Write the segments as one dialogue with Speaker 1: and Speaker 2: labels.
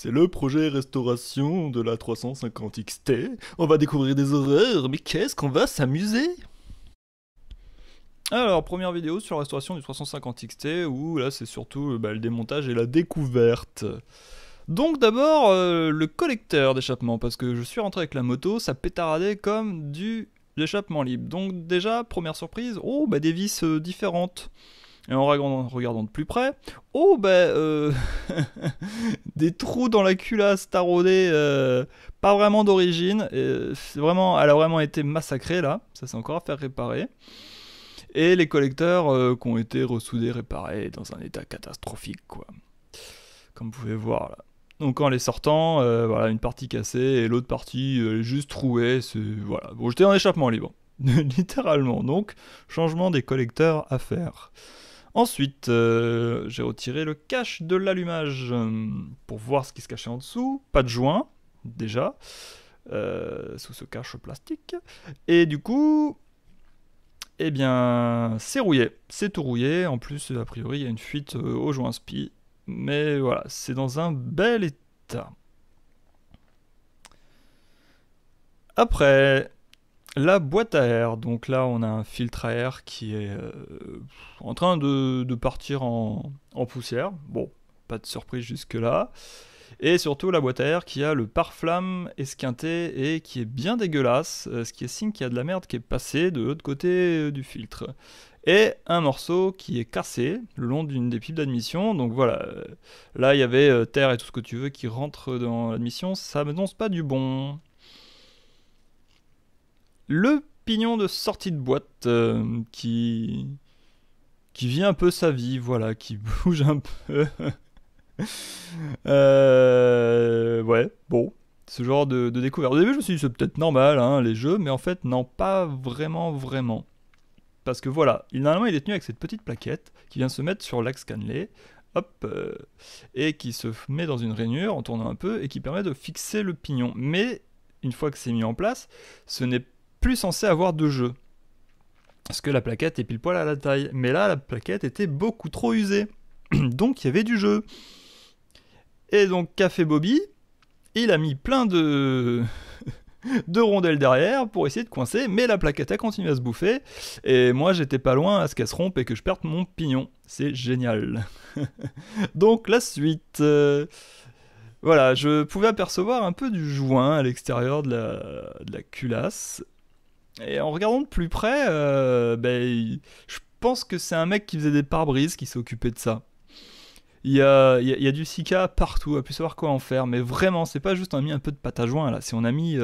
Speaker 1: C'est le projet restauration de la 350 XT. On va découvrir des horreurs, mais qu'est-ce qu'on va s'amuser? Alors, première vidéo sur la restauration du 350 XT, où là c'est surtout le démontage et la découverte. Donc d'abord, le collecteur d'échappement, parce que je suis rentré avec la moto, ça pétaradait comme du échappement libre. Donc déjà, première surprise, oh des vis différentes. Et en regardant de plus près, oh des trous dans la culasse taraudée, pas vraiment d'origine. Elle a vraiment été massacrée là, ça c'est encore à faire réparer. Et les collecteurs qui ont été ressoudés, réparés dans un état catastrophique quoi. Comme vous pouvez voir là. Donc en les sortant, voilà, une partie cassée et l'autre partie juste trouée. Voilà. Bon, j'étais en échappement libre, littéralement. Donc changement des collecteurs à faire. Ensuite, j'ai retiré le cache de l'allumage pour voir ce qui se cachait en dessous. Pas de joint, déjà, sous ce cache plastique. Et du coup, eh bien, c'est rouillé. C'est tout rouillé. En plus, a priori, il y a une fuite au joint SPI. Mais voilà, c'est dans un bel état. Après, la boîte à air, donc là on a un filtre à air qui est en train de partir en poussière. Bon, pas de surprise jusque là. Et surtout la boîte à air qui a le pare-flamme esquinté et qui est bien dégueulasse, ce qui est signe qu'il y a de la merde qui est passée de l'autre côté du filtre. Et un morceau qui est cassé le long d'une des pipes d'admission. Donc voilà, là il y avait terre et tout ce que tu veux qui rentre dans l'admission, ça m'annonce pas du bon. Le pignon de sortie de boîte qui vit un peu sa vie, voilà, qui bouge un peu. Ouais, bon, ce genre de découverte. Au début, je me suis dit, c'est peut-être normal, hein, les jeux, mais en fait, non, pas vraiment. Parce que voilà, normalement, il est tenu avec cette petite plaquette qui vient se mettre sur l'axe cannelé, hop, et qui se met dans une rainure en tournant un peu et qui permet de fixer le pignon. Mais une fois que c'est mis en place, ce n'est plus censé avoir de jeu. Parce que la plaquette est pile poil à la taille. Mais là, la plaquette était beaucoup trop usée. Donc il y avait du jeu. Et donc, qu'a fait Bobby? Il a mis plein de rondelles derrière pour essayer de coincer, mais la plaquette a continué à se bouffer. Et moi, j'étais pas loin à ce qu'elle se rompe et que je perde mon pignon. C'est génial. Donc, la suite. Voilà, je pouvais apercevoir un peu du joint à l'extérieur de la culasse. Et en regardant de plus près, je pense que c'est un mec qui faisait des pare-brises qui s'est occupé de ça. Il y a du silica partout, à plus savoir quoi en faire, mais vraiment, c'est pas juste on a mis un peu de pâte à joint là, c'est on a mis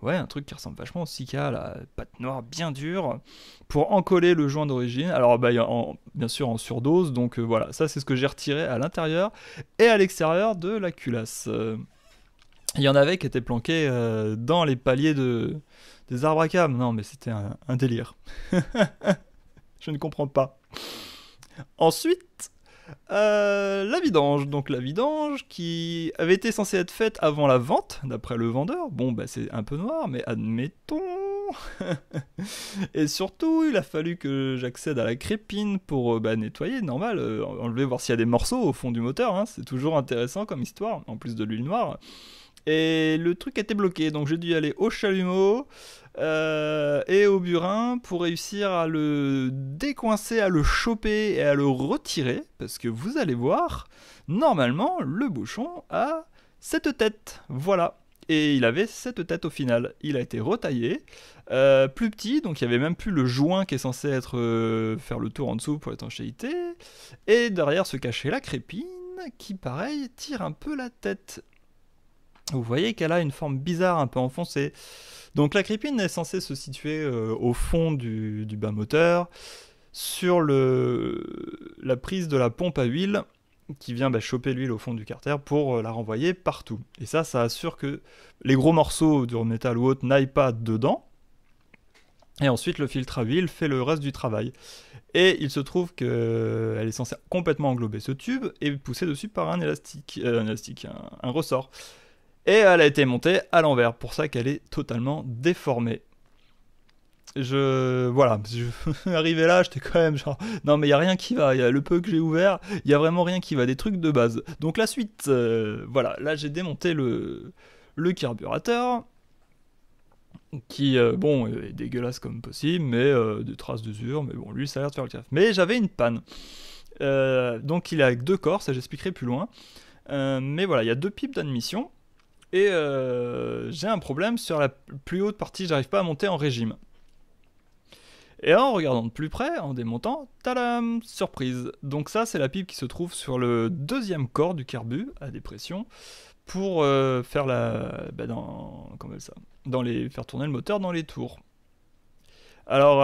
Speaker 1: un truc qui ressemble vachement au silica, la pâte noire bien dure, pour encoller le joint d'origine. Alors bien sûr en surdose, donc voilà, ça c'est ce que j'ai retiré à l'intérieur et à l'extérieur de la culasse. Il y en avait qui étaient planqués dans les paliers des arbres à câbles. Non, mais c'était un délire. Je ne comprends pas. Ensuite, la vidange. Donc la vidange qui avait été censée être faite avant la vente, d'après le vendeur. Bon, c'est un peu noir, mais admettons. Et surtout, il a fallu que j'accède à la crépine pour nettoyer, normal, enlever, voir s'il y a des morceaux au fond du moteur. Hein. C'est toujours intéressant comme histoire, en plus de l'huile noire. Et le truc était bloqué, donc j'ai dû aller au chalumeau et au burin pour réussir à le décoincer, à le choper et à le retirer, parce que vous allez voir, normalement le bouchon a cette tête, voilà. Et il avait cette tête au final. Il a été retaillé, plus petit, donc il n'y avait même plus le joint qui est censé être faire le tour en dessous pour l'étanchéité. Et derrière se cachait la crépine qui, pareil, tire un peu la tête. Vous voyez qu'elle a une forme bizarre, un peu enfoncée. Donc la crépine est censée se situer au fond du bas moteur, sur la prise de la pompe à huile, qui vient choper l'huile au fond du carter pour la renvoyer partout. Et ça assure que les gros morceaux de métal ou autre n'aillent pas dedans. Et ensuite, le filtre à huile fait le reste du travail. Et il se trouve qu'elle est censée complètement englober ce tube et pousser dessus par un ressort. Et elle a été montée à l'envers, pour ça qu'elle est totalement déformée. Voilà, arrivé là, j'étais quand même genre, non mais il y a rien qui va, il y a le peu que j'ai ouvert, il y a vraiment rien qui va, des trucs de base. Donc la suite, voilà, là j'ai démonté le carburateur, qui, bon, est dégueulasse comme possible, mais des traces d'usure, mais bon, lui ça a l'air de faire le taf. Mais j'avais une panne. Donc il est avec 2 corps, ça j'expliquerai plus loin. Mais voilà, il y a 2 pipes d'admission, et j'ai un problème sur la plus haute partie, j'arrive pas à monter en régime. Et en regardant de plus près, en démontant, tadam, surprise. Donc ça, c'est la pipe qui se trouve sur le 2e corps du carbu, à dépression, pour faire comment ça, faire tourner le moteur dans les tours. Alors,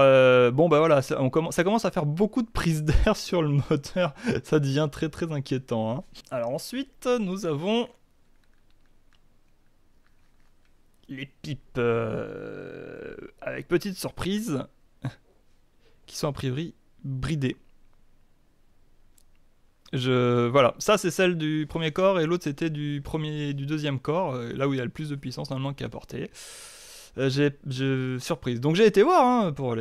Speaker 1: bon, bah voilà, ça commence à faire beaucoup de prises d'air sur le moteur, ça devient très très inquiétant, hein. Alors ensuite, nous avons les pipes, avec petite surprise, qui sont a priori bridées. Voilà, ça c'est celle du premier corps et l'autre c'était du 2e corps, là où il y a le plus de puissance normalement qui est apportée. Surprise. Donc j'ai été voir pour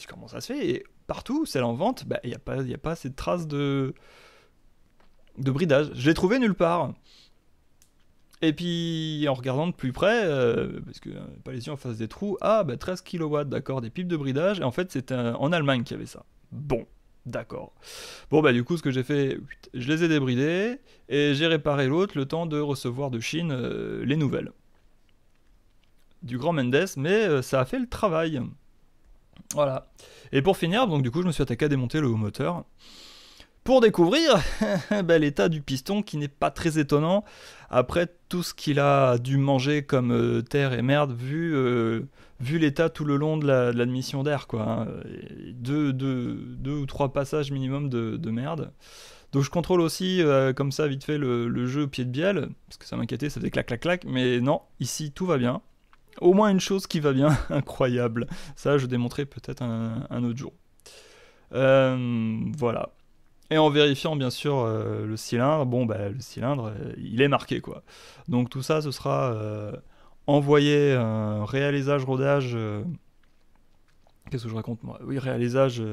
Speaker 1: comment ça se fait, et partout, celle en vente, bah il y a pas assez de traces de bridage. Je l'ai trouvé nulle part. Et puis en regardant de plus près, parce que pas les yeux en face des trous, ah bah 13 kW, d'accord, des pipes de bridage, et en fait c'était en Allemagne qu'il y avait ça. Bon, d'accord. Bon bah du coup ce que j'ai fait, je les ai débridés, et j'ai réparé l'autre le temps de recevoir de Chine les nouvelles. Du grand Mendes, mais ça a fait le travail. Voilà. Et pour finir, donc du coup je me suis attaqué à démonter le haut moteur, pour découvrir bah, l'état du piston, qui n'est pas très étonnant après tout ce qu'il a dû manger comme terre et merde, vu l'état tout le long de l'admission d'air, quoi, hein. Deux ou 3 passages minimum de merde. Donc je contrôle aussi comme ça vite fait le jeu au pied de bielle, parce que ça m'inquiétait, ça faisait clac clac clac, mais non, ici tout va bien. Au moins une chose qui va bien, incroyable. Ça je démontrerai peut-être un autre jour. Voilà. Et en vérifiant bien sûr le cylindre, bon bah le cylindre il est marqué, quoi. Donc tout ça ce sera envoyé réalisage rodage. Qu'est-ce que je raconte moi? Oui, réalisage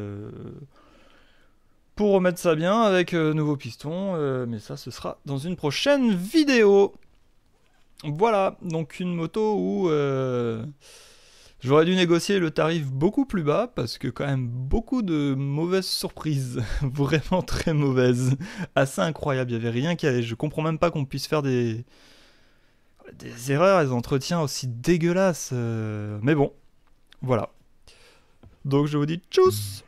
Speaker 1: pour remettre ça bien avec nouveau piston, mais ça ce sera dans une prochaine vidéo. Voilà, donc une moto où j'aurais dû négocier le tarif beaucoup plus bas, parce que quand même beaucoup de mauvaises surprises, vraiment très mauvaises, assez incroyables, il n'y avait rien qui allait, je comprends même pas qu'on puisse faire des erreurs, des entretiens aussi dégueulasses, mais bon, voilà. Donc je vous dis tchuss.